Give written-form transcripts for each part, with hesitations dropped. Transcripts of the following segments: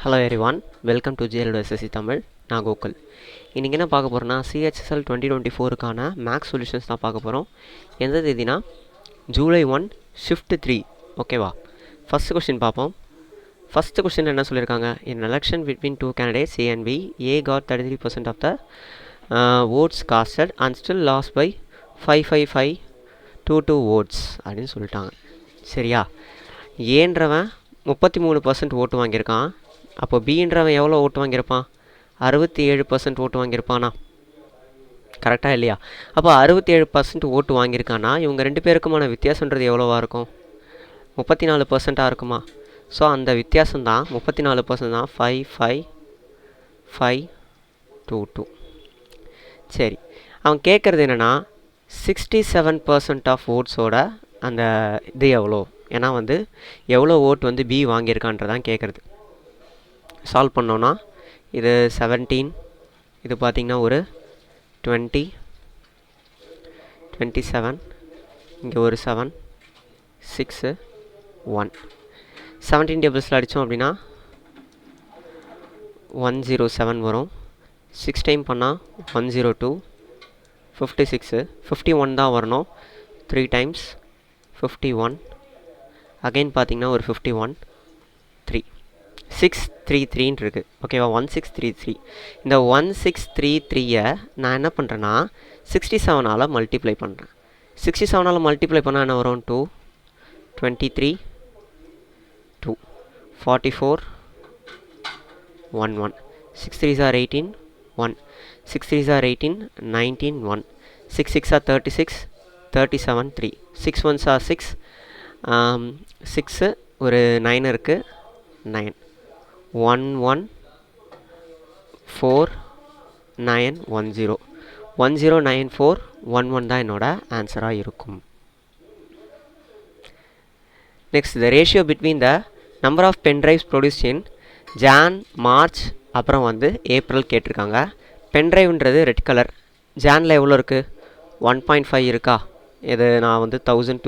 Hello everyone, welcome to GLSSC Tamil. நான் கோகுல். இன்றைக்கி என்ன பார்க்க போகிறோன்னா CHSL 2024க்கான மேக்ஸ் சொல்யூஷன்ஸ் தான் பார்க்க போகிறோம். எந்த தேதினா July 1 ஷிஃப்ட் 3. ஓகேவா? ஃபஸ்ட்டு கொஸ்டின் பார்ப்போம். ஃபஸ்ட்டு கொஸ்டின் என்ன சொல்லியிருக்காங்க? In election between two candidates A and B, A got 33% of the votes casted and still lost by 55522 votes அப்படின்னு சொல்லிட்டாங்க. சரியா? ஏன்றவன் 33% ஓட்டு வாங்கியிருக்கான். அப்போ பீன்றவன் எவ்வளோ ஓட்டு வாங்கியிருப்பான்? 67% ஓட்டு வாங்கியிருப்பானா? கரெக்டாக இல்லையா? அப்போ 67% ஓட்டு வாங்கியிருக்கானா இவங்க ரெண்டு பேருக்குமான வித்தியாசன்றது எவ்வளோவா இருக்கும்? 34%ஆக இருக்குமா? ஸோ அந்த வித்தியாசம் தான் 34% தான் 55522. சரி, அவன் கேட்குறது என்னென்னா 67% ஆஃப் ஓட்ஸோட அந்த இது எவ்வளோ? ஏன்னா எவ்வளோ ஓட்டு பி வாங்கியிருக்கான்றதான் கேட்குறது. சால்வ் பண்ணோன்னா இது 17, இது பார்த்திங்கன்னா ஒரு 20, 27, இங்கே ஒரு 7, 6, 1. 17 டேபிள்ஸில் அடித்தோம் அப்படின்னா 107 வரும். 6 டைம் பண்ணால் 102, 56, 51 தான் வரணும். 3 டைம்ஸ் 51, அகைன் பார்த்திங்கன்னா ஒரு 51, 3, 633 இருக்குது. ஓகேவா? 1633. இந்த 1633-ஐ நான் என்ன பண்ணுறேன்னா 67ஆல் மல்டிப்ளை பண்ணுறேன். 67ஆல் மல்டிப்ளை பண்ணால் என்ன வரும்? 2, 23, 2, 44, 1, 1. 6 3s are 18, 1. 6 3s are 18, 19, 1. 6 6 are 36, 37, 3. 6 1s are 6, 6 ஒரு 9 இருக்குது, 9. 1 1 4 9 1 0. 1094 11 தான் என்னோட ஆன்சராக இருக்கும். Next, the ratio between the number of pen drives produced in Jan, March, அப்புறம் ஏப்ரல் கேட்டிருக்காங்க. பென் ட்ரைவ்ன்றது ரெட் கலர். ஜானில் எவ்வளோ இருக்குது? 1.5 இருக்கா? இது நான் 1000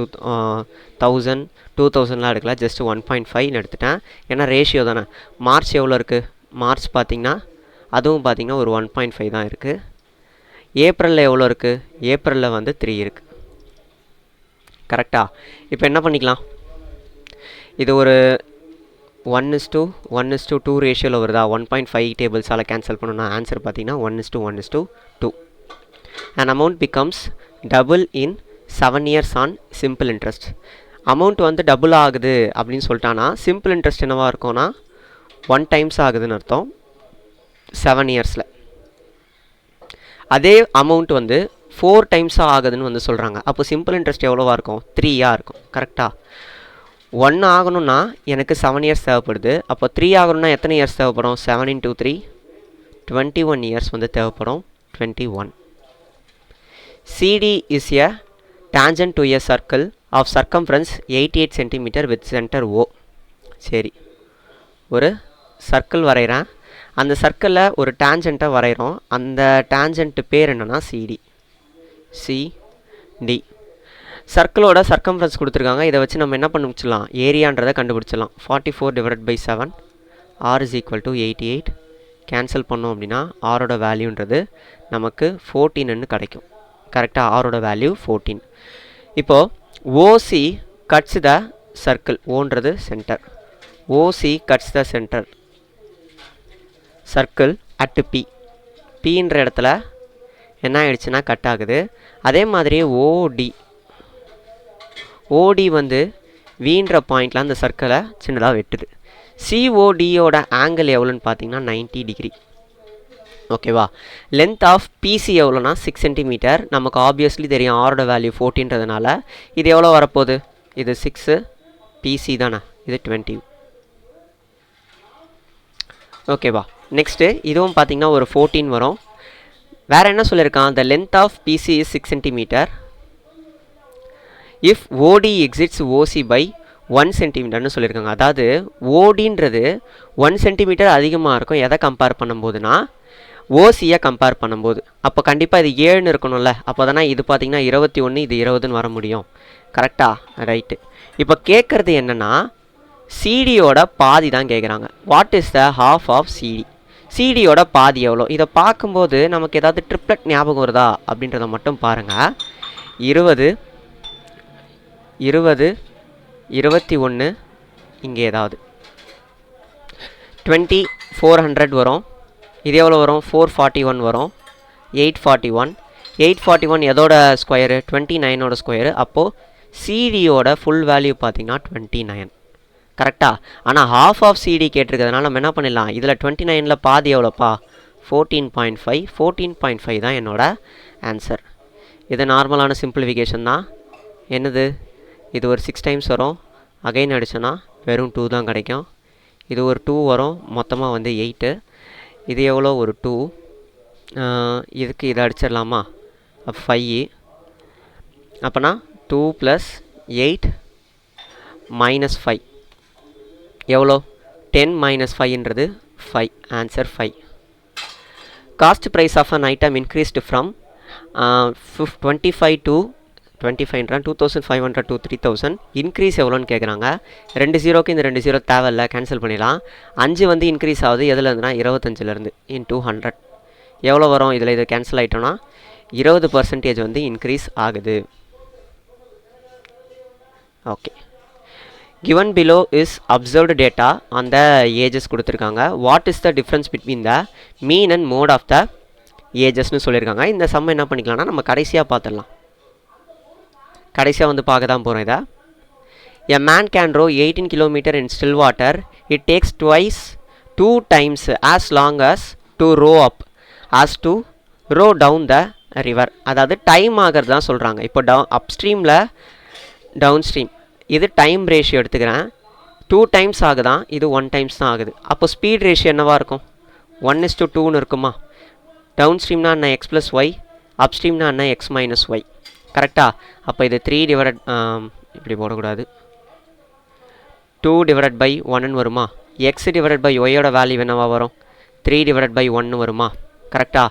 2000 எடுக்கல, ஜஸ்ட் 1.5 எடுத்துட்டேன். ஏன்னா ரேஷியோ தானே. மார்ச் எவ்வளோ இருக்குது? மார்ச் பார்த்திங்கன்னா அதுவும் பார்த்திங்கன்னா ஒரு 1.5 தான் இருக்குது. ஏப்ரலில் எவ்வளோ இருக்குது? ஏப்ரலில் 3 இருக்குது. கரெக்டாக? இப்போ என்ன பண்ணிக்கலாம்? இது ஒரு 1:2 ரேஷியோவில் வருதா? 1.5 டேபிள்ஸால் கேன்சல் பண்ணணும்னா ஆன்சர் பார்த்திங்கன்னா 1:1:2. And amount becomes double in 7 years on simple interest. Amount double ஆகுது அப்படின்னு சொல்லிட்டானா சிம்பிள் இன்ட்ரெஸ்ட் என்னவாக இருக்கும்னா 1 times ஆகுதுன்னு அர்த்தம் 7 yearsல. அதே அமௌண்ட் 4 times ஆகுதுன்னு சொல்கிறாங்க. அப்போ சிம்பிள் இன்ட்ரெஸ்ட் எவ்வளோவா இருக்கும்? 3 இருக்கும். கரெக்டாக? 1 ஆகணும்னா எனக்கு 7 years தேவைப்படுது. அப்போ 3 ஆகணும்னா எத்தனை இயர்ஸ் தேவைப்படும்? 7 into 3 21 years தேவைப்படும். 21. CD is a tangent to a circle of circumference 88 cm with center O. சரி, ஒரு சர்க்கிள் வரைகிறேன். அந்த சர்க்கிளில் ஒரு டேஞ்சண்ட்டை வரைகிறோம். அந்த டேஞ்சண்ட் பேர் என்னென்னா CD. சர்க்கிளோட சர்க்கம்ஃபரன்ஸ் கொடுத்துருக்காங்க. இதை வச்சு நம்ம என்ன பண்ணிச்சிடலாம்? ஏரியான்றதை கண்டுபிடிச்சிடலாம். 44 divided by 7, R is equal to 88. Cancel பண்ணோம் அப்படின்னா ஆரோட வேல்யூன்றது நமக்கு 14ன்னு கிடைக்கும். கரெக்டாக? ஆரோட வேல்யூ 14. இப்போது OC கட்ஸ் த சர்க்கிள். ஓன்றது centre. OC cuts the centre circle at P. Pன்ற இடத்துல என்ன ஆயிடுச்சுன்னா கட் ஆகுது. அதே மாதிரியே OD Vன்ற பாயிண்டில் அந்த சர்க்கிளை சின்னதாக வெட்டுது. CODயோட ஆங்கிள் எவ்வளோன்னு பார்த்தீங்கன்னா 90 degree. ஓகேவா? லென்த் ஆஃப் PC எவ்வளோனா 6 cm. நமக்கு ஆப்வியஸ்லி தெரியும் ஆரோட வேல்யூ 14ன்றதுனால இது எவ்வளோ வரப்போகுது? இது 6, PC தானே, இது 20. ஓகேவா? நெக்ஸ்ட்டு இதுவும் பார்த்திங்கன்னா ஒரு 14 வரும். வேறு என்ன சொல்லியிருக்கான்? The length of PC is 6 cm if OD exits OC by 1 cm சொல்லியிருக்காங்க. அதாவது ODன்றது 1 cm அதிகமாக இருக்கும். எதை கம்பேர் பண்ணும்போதுனா ஓசியை கம்பேர் பண்ணும்போது. அப்போ கண்டிப்பாக இது 7ன்னு இருக்கணும்ல. அப்போ தானே இது பார்த்திங்கன்னா 21, இது 20ன்னு வர முடியும். கரெக்டாக? ரைட்டு. இப்போ கேட்குறது என்னென்னா சிடியோட பாதி தான் கேட்குறாங்க. What is the half of CD? சிடியோட பாதி எவ்வளோ? இதை பார்க்கும்போது நமக்கு ஏதாவது ட்ரிப்ளெட் ஞாபகம் வருதா அப்படின்றத மட்டும் பாருங்கள். 20 20 21 இங்கே ஏதாவது 2400 வரும். இது எவ்வளோ வரும்? 441 வரும். 841 எதோட ஸ்கொயரு? 29ஓட ஸ்கொயரு. அப்போது சிடியோட ஃபுல் வேல்யூ பார்த்திங்கன்னா 29. கரெக்டாக? ஆனால் ஹாஃப் ஆஃப் சிடி கேட்டிருக்கிறதுனால நம்ம என்ன பண்ணிடலாம், இதில் 29ல் பாதி எவ்வளோப்பா? 14.5. 14.5 தான் என்னோட ஆன்சர். இது நார்மலான சிம்பிளிஃபிகேஷன் தான். என்னது? இது ஒரு 6 டைம்ஸ் வரும். அகைன் அடிச்சோன்னா வெறும் 2 தான் கிடைக்கும். இது ஒரு 2 வரும். மொத்தமாக வந்து 8. இது எவ்வளோ? ஒரு 2. இதுக்கு இதை அடிச்சிடலாமா? 5. அப்போனா 2 + 8 - 5 எவ்வளோ? 10 - 5ன்றது 5. Answer 5. Cost price of an item increased from 25 to 2500 to 3000. Increase எவ்வளோன்னு கேட்குறாங்க. 2 0க்கு இந்த 2 0 தேவையில்ல, கேன்சல் பண்ணிடலாம். 5 வந்து இன்க்ரீஸ் ஆகுது எதுலேருந்துனா 25லேருந்து. இன்டூ 100 எவ்வளோ வரும்? இதில் இது கேன்சல் ஆகிட்டோன்னா 20% வந்து இன்க்ரீஸ் ஆகுது. Okay. given below is observed data on the ages கொடுத்துருக்காங்க. What is the difference between the mean and mode of the ஏஜஸ்னு சொல்லியிருக்காங்க. இந்த சம் என்ன பண்ணிக்கலாம்னா நம்ம கடைசியாக பார்த்துடலாம். கடைசியாக வந்து பார்க்க தான் போகிறோம் இதை. A man can row 18 km in still water. It takes 2 times as long as to row up as to row down the river. அதாவது டைம் ஆகிறது தான் சொல்கிறாங்க. இப்போ அப்ஸ்ட்ரீமில் டவுன் ஸ்ட்ரீம் இது டைம் ரேஷியோ எடுத்துக்கிறேன். 2 டைம்ஸ் ஆகுதான், இது 1 டைம்ஸ் தான் ஆகுது. அப்போ ஸ்பீட் ரேஷியோ என்னவாக இருக்கும்? 1:2ன்னு இருக்குமா? டவுன் ஸ்ட்ரீம்னா என்ன? x + y. அப்ஸ்ட்ரீம்னா என்ன? x - y. கரெக்டாக? அப்போ இது 3 டிவைடட் இப்படி போடக்கூடாது. 2/1ன்னு வருமா? x / yயோட வேல்யூ என்னவா வரும்? 3/1 வருமா? கரெக்டாக?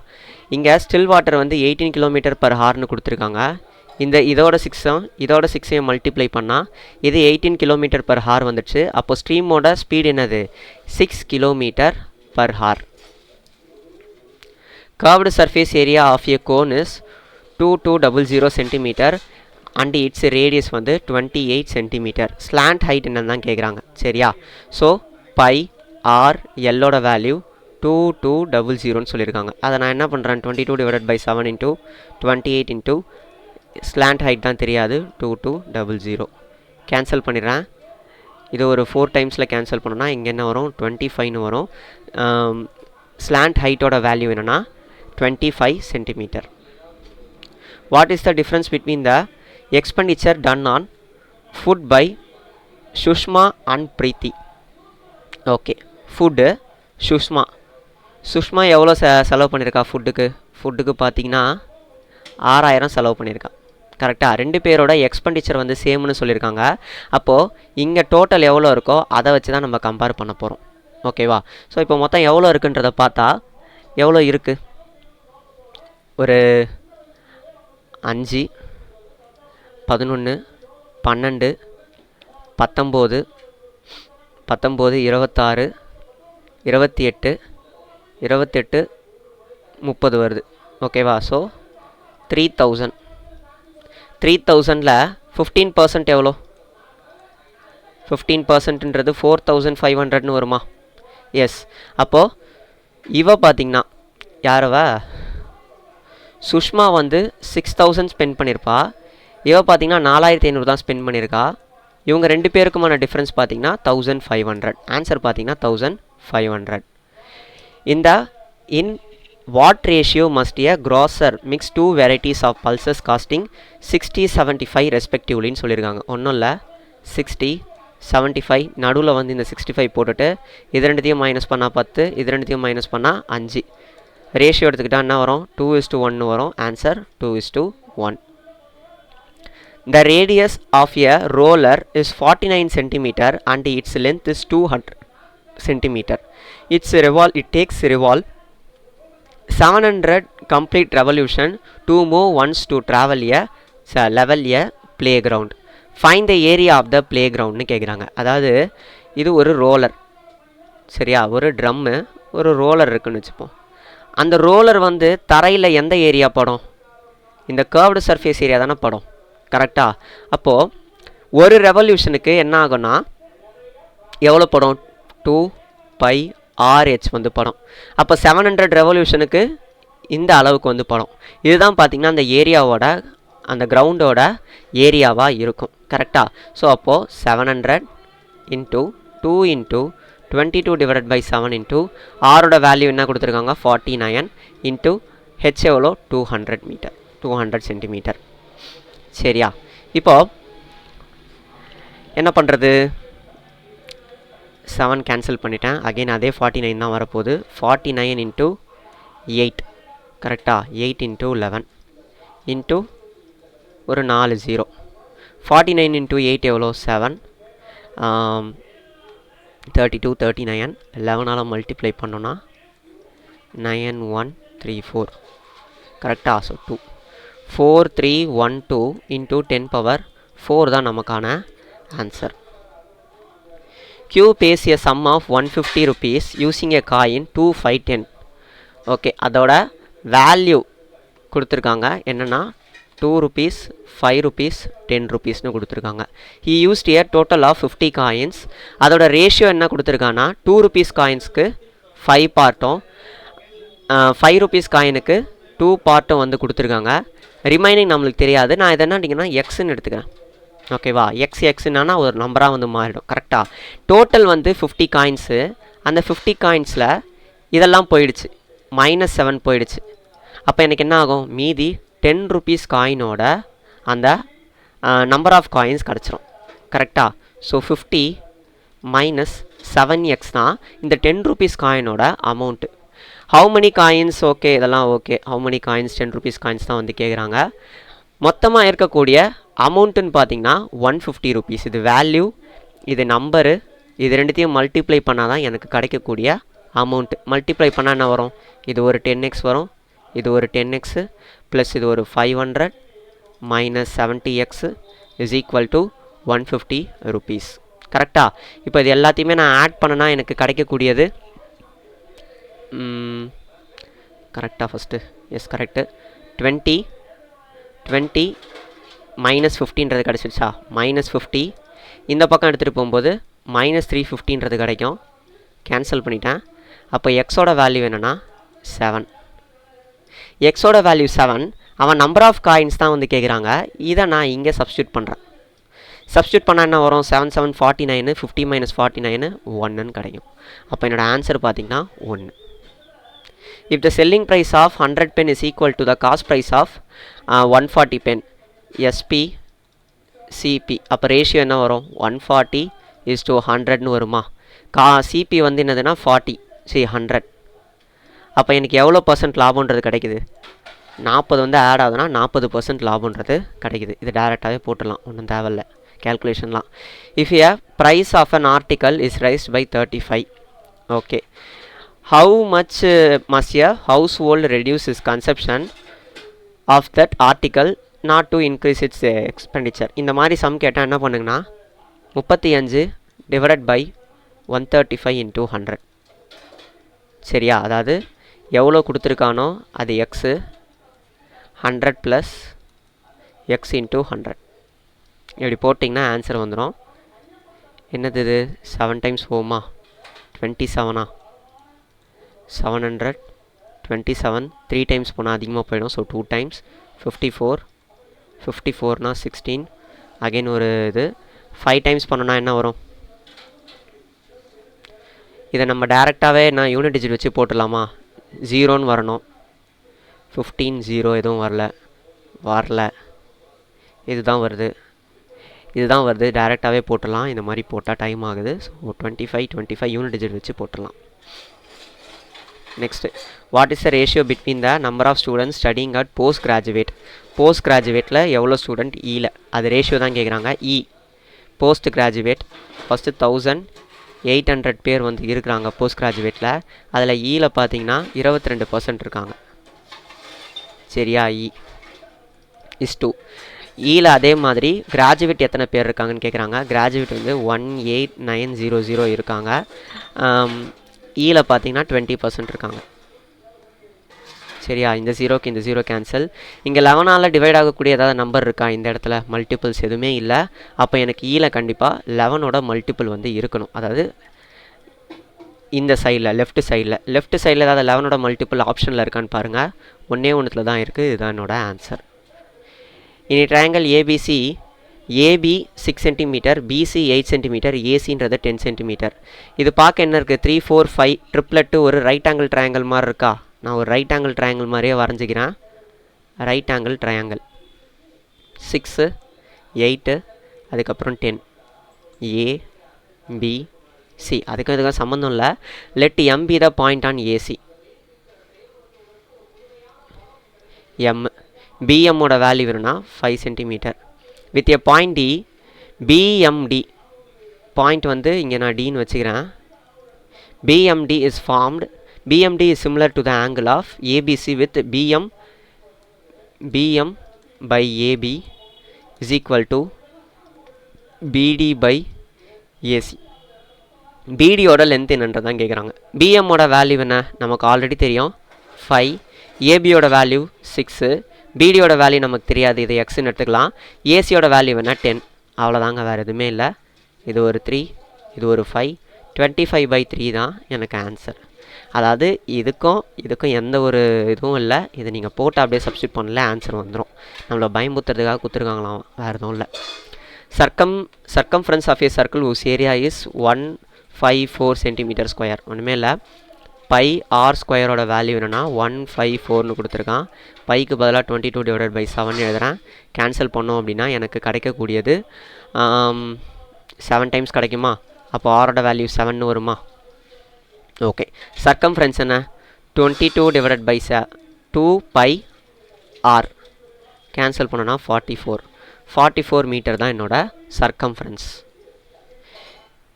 இங்கே ஸ்டில் வாட்டர் வந்து 18 km/hன்னு கொடுத்துருக்காங்க. இதோட 6ஐயும் மல்டிப்ளை பண்ணால் இது 18 km/h வந்துடுச்சு. அப்போ ஸ்ட்ரீமோட ஸ்பீட் என்னது? 6 km/h. Curved surface area of a cone is 2200 cm and its radius வந்து 28 cm. Slant height என்னன்னு தான் கேட்குறாங்க. சரியா? ஸோ பை ஆர் எல்லோட வேல்யூ 2200ன்னு சொல்லியிருக்காங்க. அதை நான் என்ன பண்ணுறேன்? 22/7 × 28 × ஸ்லாண்ட் ஹைட் தான் தெரியாது, 2200 கேன்சல் பண்ணிடுறேன். இது ஒரு 4 டைம்ஸில் கேன்சல் பண்ணோன்னா இங்கே என்ன வரும்? 25ன்னு வரும். ஸ்லாண்ட் ஹைட்டோட வேல்யூ என்னென்னா 25 cm. What is the difference between the expenditure done on food by Sushma and Preethi? Okay, food Sushma எவ்வளோ செலவு பண்ணியிருக்கா ஃபுட்டுக்கு பார்த்தீங்கன்னா 6000 செலவு பண்ணியிருக்கா. கரெக்டாக? 2 பேரோட எக்ஸ்பெண்டிச்சர் வந்து சேம்னு சொல்லியிருக்காங்க. அப்போது இங்கே டோட்டல் எவ்வளோ இருக்கோ அதை வச்சு தான் நம்ம கம்பேர் பண்ண போகிறோம். ஓகேவா? ஸோ இப்போ மொத்தம் எவ்வளோ இருக்குன்றதை பார்த்தா எவ்வளோ இருக்குது? ஒரு 5 11 12 19 19 26 28 28 30 வருது. ஓகேவா? ஸோ 3000ல் 15% எவ்வளோ? 15%ன்றது 4500ன்னு வருமா? எஸ். அப்போது இவ பார்த்திங்கன்னா யாரவ? சுஷ்மா வந்து 6000 ஸ்பெண்ட் பண்ணியிருப்பா. இவ பார்த்திங்கன்னா 4500 தான் ஸ்பெண்ட் பண்ணியிருக்கா. இவங்க 2 பேருக்குமான டிஃப்ரென்ஸ் பார்த்திங்கன்னா 1500. ஆன்சர் பார்த்திங்கன்னா 1500. In what ratio must a grocer mix 2 varieties of pulses costing 60-75 respectivelyன்னு சொல்லியிருக்காங்க. ஒன்றும் இல்லை, 60-75 நடுவில் வந்து இந்த 65 போட்டுட்டு இது ரெண்டுத்தையும் மைனஸ் பண்ணால் 10, இது ரெண்டுத்தையும் மைனஸ் பண்ணால் 5. ரேஷியோ எடுத்துக்கிட்டால் என்ன வரும்? 2:1 வரும். Answer 2:1. The radius of a roller is 49 cm and its length is 200 cm. It takes revolve 700 complete revolution to move once to travel level a playground. Find the area of the playground னு கேட்குறாங்க. அதாவது இது ஒரு roller. சரியா, ஒரு drum, ஒரு roller இருக்குன்னு வச்சுப்போம். அந்த ரோலர் வந்து தரையில் எந்த ஏரியா படம்? இந்த கர்வ்டு சர்ஃபேஸ் ஏரியா தானே படம். கரெக்டாக? அப்போது ஒரு ரெவல்யூஷனுக்கு என்ன ஆகும்னா எவ்வளோ படம்? 2πRh வந்து படம். அப்போ 700 ரெவல்யூஷனுக்கு இந்த அளவுக்கு வந்து படம். இதுதான் பார்த்திங்கன்னா அந்த ஏரியாவோட, அந்த கிரவுண்டோட ஏரியாவாக இருக்கும். கரெக்டாக? ஸோ அப்போது 700 into 2 into 22 divided by 7 into ஆரோட வேல்யூ என்ன கொடுத்துருக்காங்க? 49 இன்ட்டு ஹெச் எவ்வளோ? 200 மீட்டர், 200 சென்டிமீட்டர். சரியா, இப்போது என்ன பண்ணுறது? 7 கேன்சல் பண்ணிட்டேன். அகெயின் அதே 49 தான் வரப்போகுது. 49 இன்ட்டு 8. கரெக்டாக? 8 இன்ட்டு 11 இன்ட்டு ஒரு 4 0. 49 இன்ட்டு 8 எவ்வளோ? 7. 32 39. 11ஆல் மல்டிப்ளை பண்ணோன்னா 9134. கரெக்டாக? ஸோ 2 4312 இன்ட்டு 10 பவர் 4 தான் நமக்கான answer. Q pays a sum of 150 rupees using a coin 2 5 10. Okay, அதோட வேல்யூ கொடுத்துருக்காங்க என்னென்னா 2 rupees 5 rupees 10 rupeesனு கொடுத்துருக்காங்க. he used a total of 50 coins. அதோட ரேஷியோ என்ன கொடுத்துருக்காங்கன்னா 2 rupees காயின்ஸ்க்கு 5 பார்ட்டும் 5 rupees காயினுக்கு 2 பார்ட்டும் வந்து கொடுத்துருக்காங்க. ரிமைனிங் நம்மளுக்கு தெரியாது. நான் இதை என்னட்டிங்கன்னா எக்ஸ்ன்னு எடுத்துக்கிறேன். ஓகேவா? எக்ஸ்னா ஒரு நம்பராக வந்து மாறிடும். கரெக்டாக? டோட்டல் வந்து 50 காயின்ஸு. அந்த 50 காயின்ஸில் இதெல்லாம் போயிடுச்சு, -7 போயிடுச்சு. அப்போ எனக்கு என்ன ஆகும்? மீதி 10 rupees காயினோட அந்த நம்பர் ஆஃப் காயின்ஸ் கிடச்சிரும். கரெக்டாக? ஸோ 50 மைனஸ் 7x தான் இந்த 10 rupees காயினோட அமௌண்ட்டு. How many coins? ஓகே, இதெல்லாம் okay. How many coins? 10 rupees coins தான் வந்து கேட்குறாங்க. மொத்தமாக இருக்கக்கூடிய அமௌண்ட்டுன்னு பார்த்தீங்கன்னா 150 rupees. இது வேல்யூ, இது நம்பரு, இது ரெண்டுத்தையும் மல்டிப்ளை பண்ணால் தான் எனக்கு கிடைக்கக்கூடிய அமௌண்ட்டு. மல்டிப்ளை பண்ணால் என்ன வரும்? இது ஒரு 10x வரும், இது ஒரு 10x ப்ளஸ் இது ஒரு 500 minus 70x is equal to 150 rupees. கரெக்டாக? இப்போ இது எல்லாத்தையுமே நான் ஆட் பண்ணனா எனக்கு கிடைக்கக்கூடியது கரெக்டாக? First S correct. 20 மைனஸ் 50ன்றது கிடச்சிடுச்சா? -50. இந்த பக்கம் எடுத்துகிட்டு போகும்போது -350ன்றது கிடைக்கும். கேன்சல் பண்ணிட்டேன். அப்போ எக்ஸோட வேல்யூ என்னென்னா 7. எக்ஸோட வேல்யூ 7. அவன் நம்பர் ஆஃப் காயின்ஸ் தான் வந்து கேட்குறாங்க. இதை நான் இங்கே சப்ஸ்டியூட் பண்ணுறேன். சப்ஸ்டியூட் பண்ணால் என்ன வரும்? 7 7 49. 50 மைனஸ் 49 1ன்னு கிடைக்கும். அப்போ என்னோடய ஆன்சர் பார்த்திங்கன்னா 1. If the selling price of 100 pen is equal to the cost price of 140 pen, SP CP, அப்போ ரேஷியோ என்ன வரும்? 140:100ன்னு வருமா? CP வந்து என்னதுன்னா 40, 100. அப்போ எனக்கு எவ்வளோ % லாபம்ன்றது கிடைக்குது? 40 வந்து ஆட் ஆகுதுன்னா 40% லாபம்ன்றது கிடைக்குது. இது டேரெக்டாகவே போட்டுடலாம், ஒன்றும் தேவையில்ல கேல்குலேஷன்லாம். If a price of an article is raised by 35, okay, how much must a household reduce its consumption of that article not to increase its expenditure? இந்த மாதிரி சம் கேட்டால் என்ன பண்ணுங்கன்னா 35 டிவைடட் பை 135 இன்ட்டு 100. சரியா? அதாவது எவ்வளோ கொடுத்துருக்கானோ அது எக்ஸு, 100 ப்ளஸ் எக்ஸ் இன்ட்டு 100. இப்படி போட்டிங்கன்னா ஆன்சர் வந்துடும். என்னது இது? 7 டைம்ஸ் போகுமா? 27. 700 27. 3 டைம்ஸ் போனால் அதிகமாக போயிடும். So 2 times 54. 54னா 16. அகெயின் ஒரு இது 5 டைம்ஸ் பண்ணோன்னா என்ன வரும்? இதை நம்ம டேரெக்டாகவே நான் யூனிட் டிஜிட் வச்சு போட்டுடலாமா? 0ன்னு வரணும். 15 0 எதுவும் வரல. இதுதான் வருது. டேரெக்டாகவே போட்டுடலாம். இந்த மாதிரி போட்டால் டைம் ஆகுது. ஸோ 25 யூனிட் டிஜிட் வச்சு போட்டுடலாம். Next, what is the ratio between the number of students studying at post graduate? போஸ்ட் கிராஜுவேட்டில் எவ்வளோ ஸ்டூடெண்ட்? ஈல அது ரேஷியோ தான் கேட்குறாங்க. போஸ்ட் கிராஜுவேட் ஃபஸ்ட்டு 1800 பேர் வந்து இருக்கிறாங்க போஸ்ட் கிராஜுவேட்டில். அதில் ஈல பார்த்தீங்கன்னா 22% இருக்காங்க. சரியா? இஸ் 2. ஈல அதே மாதிரி கிராஜுவேட் எத்தனை பேர் இருக்காங்கன்னு கேட்குறாங்க. கிராஜுவேட் வந்து 18900 இருக்காங்க. ஈல பார்த்தீங்கன்னா 20% இருக்காங்க. சரியா, இந்த ஜீரோக்கு இந்த ஜீரோ கேன்சல். இங்கே 11ஆல் டிவைட் ஆகக்கூடிய ஏதாவது நம்பர் இருக்கா இந்த இடத்துல? மல்டிபிள்ஸ் எதுவுமே இல்லை. அப்போ எனக்கு ஈல கண்டிப்பாக 11ஓட மல்டிபிள் வந்து இருக்கணும். அதாவது இந்த சைடில் லெஃப்ட் சைடில் ஏதாவது 11ஓட மல்டிபிள் ஆப்ஷனில் இருக்கான்னு பாருங்கள். ஒன்றே ஒன்றுத்தில் தான் இருக்குது. இதுதான் என்னோட ஆன்சர். இனி triangle ABC, AB 6 centimetre, BC 8 centimetre, ஏசின்றது 10 சென்டிமீட்டர். இது பார்க்க என்ன இருக்குது? 3 4 5 ட்ரிப்ளெட்டு ஒரு ரைட் ஆங்கிள் ட்ரையாங்கிள் மாதிரி இருக்கா? நான் ஒரு ரைட் ஆங்கிள் ட்ரையாங்கிள் மாதிரியே வரைஞ்சிக்கிறேன். ரைட் ஆங்கிள் ட்ரையாங்கிள் 6 8 அதுக்கப்புறம் 10 ஏ பி சி. அதுக்கும் சம்மந்தம் இல்லை. Let M be the point on AC. M பிஎம்மோட வேல்யூ வேணும்னா 5 centimetre with a point D. BMD point வந்து இங்கே நான் டின்னு வச்சுக்கிறேன். BMD is formed. BMD is similar to the angle of ABC with BM by AB is equal to BD by AC. BD ஓட length என்னன்றதான் கேட்குறாங்க. BM ஓட value என்ன நமக்கு ஆல்ரெடி தெரியும் 5, AB ஓட வேல்யூ 6, BD ஓட வேல்யூ நமக்கு தெரியாது, இதை எக்ஸ்ன்னு எடுத்துக்கலாம். AC ஓட வேல்யூ என்ன 10. அவ்வளோதாங்க, வேறு எதுவுமே இல்லை. இது ஒரு 3, இது ஒரு 5, 25/3 தான் எனக்கு ஆன்சர். அதாவது இதுக்கும் எந்த ஒரு இதுவும் இல்லை. இது நீங்கள் போட்டு அப்படியே சப்ஸ்டியூட் பண்ணல, ஆன்சர் வந்துடும். நம்மளை பயமுத்துறதுக்காக கொடுத்துருக்காங்களாம், வேறு எதுவும் இல்லை. Circumference of a circle whose area is 154 centimetre square. ஒன்றுமே இல்லை. பை ஆர் ஸ்கொயரோட வேல்யூ என்னென்னா 154ன்னு கொடுத்துருக்கான். பைக்கு பதிலாக 22/7 எழுதுகிறேன். கேன்சல் பண்ணோம் அப்படின்னா எனக்கு கிடைக்கக்கூடியது 7 டைம்ஸ் கிடைக்குமா? அப்போ ஆரோட வேல்யூ 7ன்னு வருமா? ஓகே. சர்க்கம்ஃபரன்ஸ் என்ன? 22/2 பை ஆர். கேன்சல் பண்ணோன்னா 44 மீட்டர் தான் என்னோட circumference.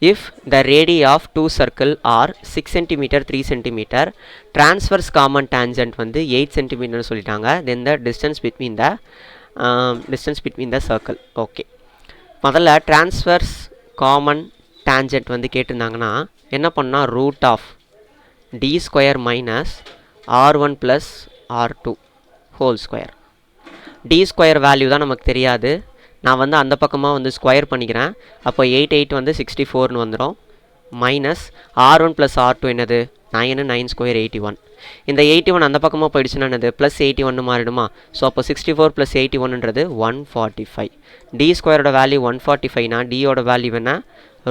If the radii of 2 circle are 6 centimetre 3 centimetre, transverse common tangent வந்து 8 சென்டிமீட்டர்னு சொல்லிட்டாங்க. Then the distance between the circle. Okay, முதல்ல டிரான்ஸ்வர்ஸ் காமன் டேஞ்சன்ட் வந்து கேட்டிருந்தாங்கன்னா என்ன பண்ணால் root of D square minus R1 plus R2 whole square. D square value தான் நமக்கு தெரியாது. நான் வந்து அந்த பக்கமாக வந்து ஸ்கொயர் பண்ணிக்கிறேன். அப்போ 8 வந்து 64ன்னு வந்துடும். மைனஸ் R1 ப்ளஸ் R2 என்னது? 9 ஸ்கொயர் 81. இந்த 81 அந்த பக்கமாக போயிடுச்சுன்னா என்னது? ப்ளஸ் 81 மாறிடுமா? ஸோ அப்போ 64 ப்ளஸ் 81ன்றது 145. டி ஸ்கொயரோட வேல்யூ 145னா டியோட வேல்யூ என்ன?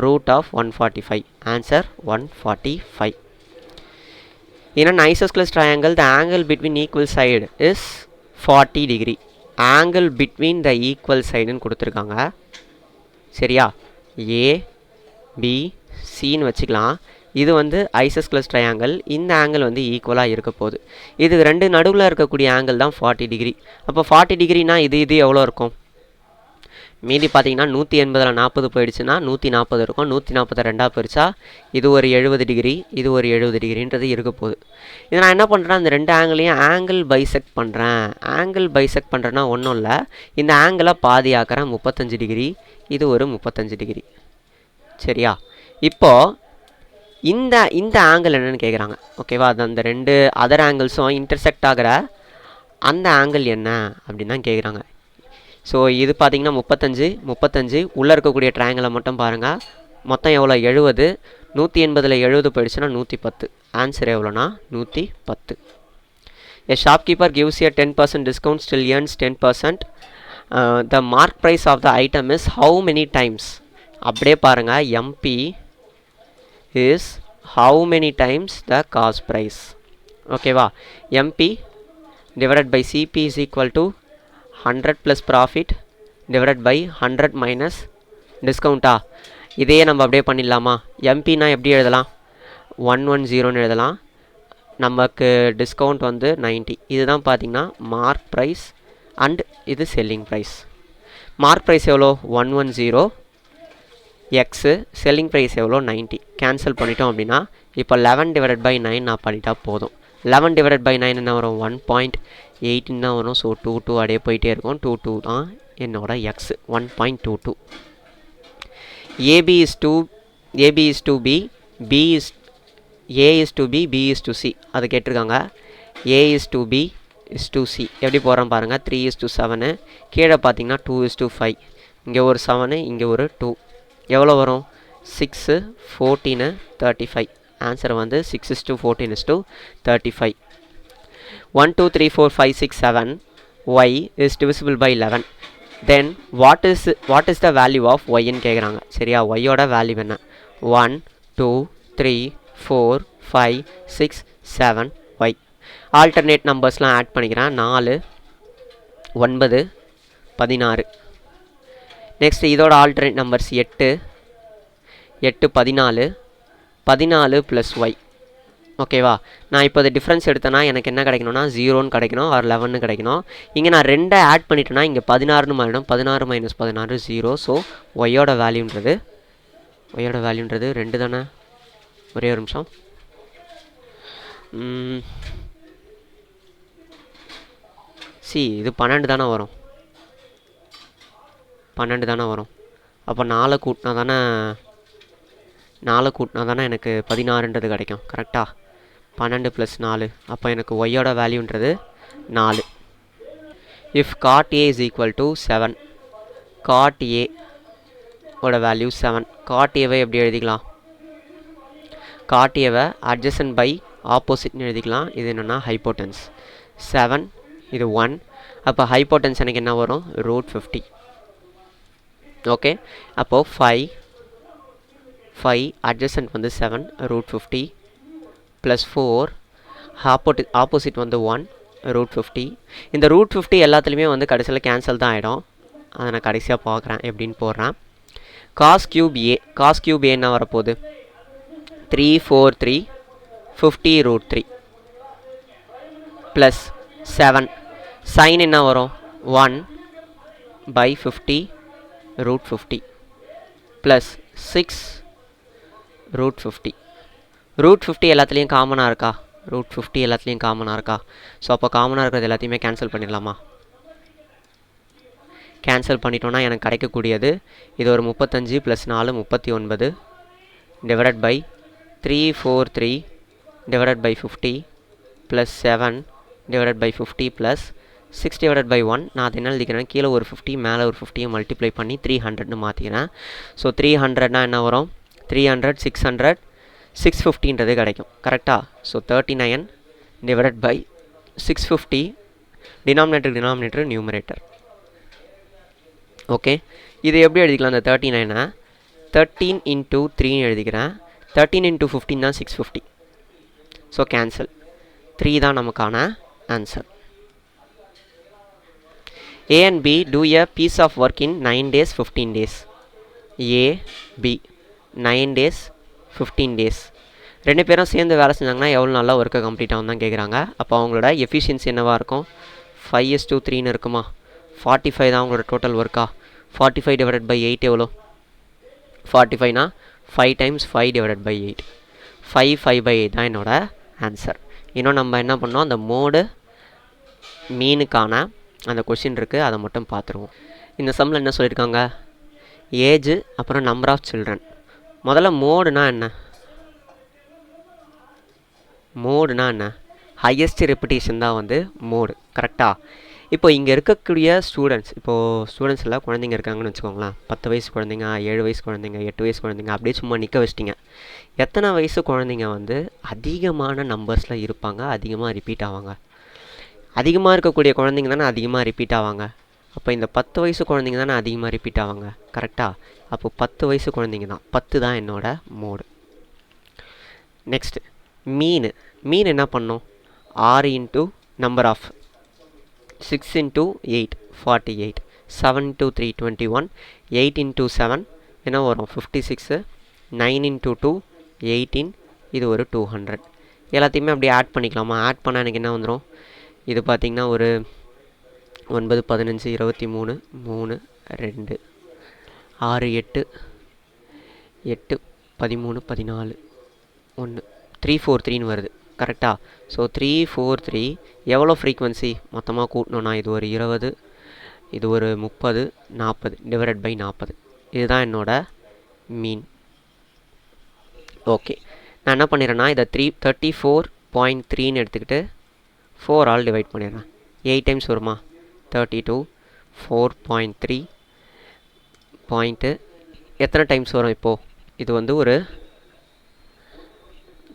Root of 145. Answer 145. In an isosceles triangle, the angle between equal side is 40 degree. Angle between the equal side ன்னு கொடுத்துருக்காங்க. சரியா, ஏ பி சின்னு வச்சுக்கலாம். இது வந்து ஐசோஸ்கலஸ் ட்ரையாங்கிள். இந்த ஆங்கிள் வந்து ஈக்குவலாக இருக்க போகுது. இது ரெண்டு நடுவில் இருக்கக்கூடிய ஆங்கிள் தான் 40 டிகிரி. அப்போ 40 டிகிரினா இது எவ்வளோ இருக்கும்? மீதி பார்த்தீங்கன்னா 180ல் 40 போயிடுச்சுன்னா 140 இருக்கும். 140 ரெண்டாக போயிடுச்சா இது ஒரு 70 டிகிரி, இது ஒரு 70 டிகிரின்றது இருக்க போகுது. இது நான் என்ன பண்ணுறேன்? அந்த ரெண்டு ஆங்கிளையும் ஆங்கிள் பைசெக்ட் பண்ணுறேன். ஆங்கிள் பைசெக்ட் பண்ணுறேன்னா ஒன்றும் இல்லை, இந்த ஆங்கிளை பாதி ஆக்கிறேன் 35 டிகிரி, இது ஒரு 35 டிகிரி. சரியா, இப்போது இந்த ஆங்கிள் என்னென்னு கேட்குறாங்க. ஓகேவா, அது அந்த ரெண்டு அதர் ஆங்கிள்ஸும் இன்டர்செக்ட் ஆகிற அந்த ஆங்கிள் என்ன அப்படின்னு தான் கேட்குறாங்க. ஸோ இது பார்த்திங்கன்னா 35 உள்ளே இருக்கக்கூடிய ட்ரையாங்கிளை மட்டும் பாருங்கள். மொத்தம் எவ்வளோ? 70. 180ல் 70 போயிடுச்சுன்னா 110. ஆன்சர் எவ்வளோனா 110. A shopkeeper gives a 10% discount, still earns 10%. The mark price of the item is how many times? அப்படியே பாருங்கள், MP is how many times the cost price. ஓகேவா, MP divided by CP is equal to 100 plus profit divided by 100 minus discount. இதையே நம்ம அப்படியே பண்ணிடலாமா? எம்பினா எப்படி எழுதலாம்? 110ன்னு எழுதலாம். நமக்கு டிஸ்கவுண்ட் வந்து 90. இதுதான் பார்த்திங்கன்னா மார்க் ப்ரைஸ் அண்ட் இது செல்லிங் ப்ரைஸ். மார்க் ப்ரைஸ் எவ்வளோ? 110 எக்ஸு, செல்லிங் ப்ரைஸ் எவ்வளோ? 90. கேன்சல் பண்ணிட்டோம் அப்படின்னா இப்போ 11 divided by 9 நான் பண்ணிட்டா போதும். 11 divided by 9 என்ன வரும்? 1.18 தான் வரும். ஸோ 2 அப்படியே போயிட்டே இருக்கும். 2 தான் என்னோட X 1.22. AB is to B, B is A is to B, B is to C. அது கேட்டிருக்காங்க. A is to B is to C. எப்படி போகிறோம் பாருங்கள். 3 is to 7. கீழே பார்த்தீங்கன்னா 2 is to 5. இங்கே ஒரு 7, இங்கே ஒரு 2. எவ்வளோ வரும்? 6, 14, 35. ஆன்சர் வந்து 6 is to 14 is to 35. 1, 2, 3, 4, 5, 6, 7. Y is divisible by 11. Then what is the value of y ன்னு கேட்குறாங்க. சரியா? y ஓட வேல்யூ என்ன? 1, 2, 3, 4, 5, 6, 7 y. ஆல்டர்னேட் நம்பர்ஸ்லாம் ஆட் பண்ணிக்கிறேன். 4, 9, 16. நெக்ஸ்ட் இதோட ஆல்டர்னேட் நம்பர்ஸ் 8, 8, 14, 14 ப்ளஸ் y. ஓகேவா? நான் இப்போ அது டிஃப்ரென்ஸ் எடுத்தேன்னா எனக்கு என்ன கிடைக்கணும்னா 0ன்னு கிடைக்கணும், ஆர் 11ன்னு கிடைக்கணும். இங்கே நான் 2 ஆட் பண்ணிட்டேன்னா இங்கே 16ன்னு மாறிடும். 16 மைனஸ் 16 0. ஸோ ஒய்யோட வேல்யூன்றது 2 தானே? ஒரே ஒரு நிமிஷம். இது 12 தானே வரும். 12 தானே வரும். அப்போ 4 கூட்டினா தானே எனக்கு 16ன்றது கிடைக்கும். கரெக்டாக? 12 + 4. அப்போ எனக்கு ஒய்யோட வேல்யூன்றது 4. If cot A is equal to 7, cot A ஓட வேல்யூ 7. cot Aவை எப்படி எழுதிக்கலாம்? cot Aவை adjacent by opposite எழுதிக்கலாம். இது என்னென்னா ஹைப்போட்டன்ஸ். 7, இது 1. அப்போ ஹைப்போட்டன்ஸ் எனக்கு என்ன வரும்? √50. ஓகே. அப்போது 5 adjacent வந்து 7 √50 ப்ளஸ் 4 ஆப்போசிட் வந்து 1 √50. இந்த √50 எல்லாத்துலேயுமே வந்து கடைசியில் கேன்சல் தான் ஆகிடும். அதை நான் கடைசியாக பார்க்குறேன் எப்படின்னு போடுறேன். cos cube A என்ன வரப்போகுது? 3, 4, 3, 50 √3 ப்ளஸ் 7. சைன் என்ன வரும்? 1/50 √50 ப்ளஸ் 6 √50. √50 எல்லாத்துலேயும் காமனாக இருக்கா? √50 எல்லாத்துலேயும் காமனாக இருக்கா? ஸோ அப்போ காமனாக இருக்கிறது எல்லாத்தையுமே கேன்சல் பண்ணிடலாமா? கேன்சல் பண்ணிட்டோன்னா எனக்கு கிடைக்கக்கூடியது இது ஒரு 35 + 4 39 divided by 3, 4, 3 divided by 50 plus 7 divided by 50 plus 6 divided by 1. நான் அது என்ன எழுதிக்கிறேன்? கீழே ஒரு 50 மேலே ஒரு 50 மல்டிப்ளை பண்ணி 300ன்னு மாற்றிக்கிறேன். ஸோ 300னா என்ன வரும்? 300, 600, 650ன்றது கிடைக்கும். கரெக்டாக? So 39 divided by 650 denominator numerator. Okay. இது எப்படி எழுதிக்கலாம்? அந்த 39 13 × 3ன்னு எழுதிக்கிறேன். 13 × 15 தான் 650. So cancel. 3 தான் நமக்கான answer. A and B do a piece of work in 9 days 15 days. A, B 9 days 15 days. ரெண்டு பேரும் சேர்ந்து வேலை செஞ்சாங்கன்னா எவ்வளோ நல்லா ஒர்க்கை கம்ப்ளீட் ஆகும் தான் கேட்குறாங்க. அப்போ அவங்களோட எஃபிஷியன்சி என்னவாக இருக்கும்? 5:3ன்னு இருக்குமா? 45 தான் அவங்களோட டோட்டல் ஒர்க்கா? 45 டிவைடட் பை 8 எவ்வளோ? 45னா 5 × 5 டிவைடட் பை 8. 5/8 தான் என்னோட ஆன்சர். இன்னும் நம்ம என்ன பண்ணோம்? அந்த மோடு மீனுக்கான அந்த கொஷின் இருக்குது, அதை மட்டும் பார்த்துருவோம். இந்த சம்மில் என்ன சொல்லியிருக்காங்க? ஏஜ் அப்புறம் நம்பர் ஆஃப் சில்ட்ரன். முதல்ல மோடுனா என்ன? ஹையஸ்ட் ரெப்பிட்டேஷன் தான் வந்து மோடு. கரெக்டாக? இப்போ இங்கே இருக்கக்கூடிய ஸ்டூடெண்ட்ஸ் எல்லாம் குழந்தைங்க இருக்காங்கன்னு வச்சுக்கோங்களேன். 10 வயசு குழந்தைங்க, 7 வயசு குழந்தைங்க, 8 வயசு குழந்தைங்க, அப்படியே சும்மா நிற்க வச்சிட்டிங்க. எத்தனை வயசு குழந்தைங்க வந்து அதிகமான நம்பர்ஸில் இருப்பாங்க, அதிகமாக ரிப்பீட் ஆவாங்க? அதிகமாக இருக்கக்கூடிய குழந்தைங்க தானே அதிகமாக ரிப்பீட் ஆவாங்க. அப்போ இந்த 10 வயசு குழந்தைங்க தானே அதிகமாக ரிப்பீட் ஆவாங்க. கரெக்டாக? அப்போ 10 வயசு குழந்தைங்க தான். 10 தான் என்னோட மோடு. நெக்ஸ்ட்டு மீன் என்ன பண்ணோம்? 6 × நம்பர் ஆஃப் 6 × 8 48, 7 × 3 21, 8 × 7 என்ன வரும்? 56, 9 × 2 18, இது ஒரு 200. எல்லாத்தையுமே அப்படியே ஆட் பண்ணிக்கலாமா? ஆட் பண்ணால் எனக்கு என்ன வந்துடும்? இது பார்த்திங்கன்னா ஒரு 9, 15, 23, 3, 2, 6, 8, 13, 14, 1, 343ன்னு வருது. கரெக்டாக? ஸோ 343 எவ்வளோ ஃப்ரீக்வன்சி மொத்தமாக கூட்டணும்னா இது ஒரு 20, இது ஒரு 30 40 டிவைடட் பை 40. இதுதான் என்னோட மீன். ஓகே, நான் என்ன பண்ணிடுறேன்னா இதை 34.3ன்னு எடுத்துக்கிட்டு 4 ஆல் டிவைட் பண்ணிடுறேன். 8 டைம்ஸ் வருமா? 32 4.3 பாயிண்ட்டு எத்தனை டைம்ஸ் வரும் இப்போது? இது வந்து ஒரு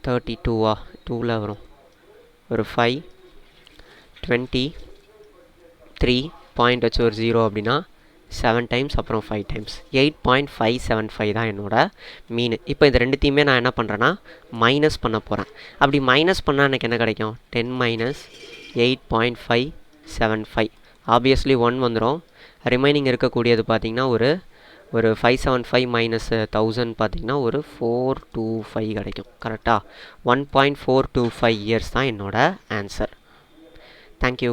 32வா 2ல் வரும். ஒரு 5 23 பாயிண்ட் வச்சு ஒரு 0 அப்படின்னா 7 டைம்ஸ், அப்புறம் 5 டைம்ஸ். 8.575 தான் என்னோட மீன். இப்போ இது ரெண்டுத்தையுமே நான் என்ன பண்ணுறேன்னா மைனஸ் பண்ண போகிறேன். அப்படி மைனஸ் பண்ணால் எனக்கு என்ன கிடைக்கும்? 10 மைனஸ் 8.575. ஆப்வியஸ்லி 1 வந்துடும். ரிமைனிங் இருக்கக்கூடியது பார்த்திங்கன்னா ஒரு 575 மைனஸ் 1000 பார்த்திங்கன்னா ஒரு 425 கிடைக்கும். கரெக்டாக 1.425 இயர்ஸ் தான் என்னோட ஆன்சர். தேங்க்யூ.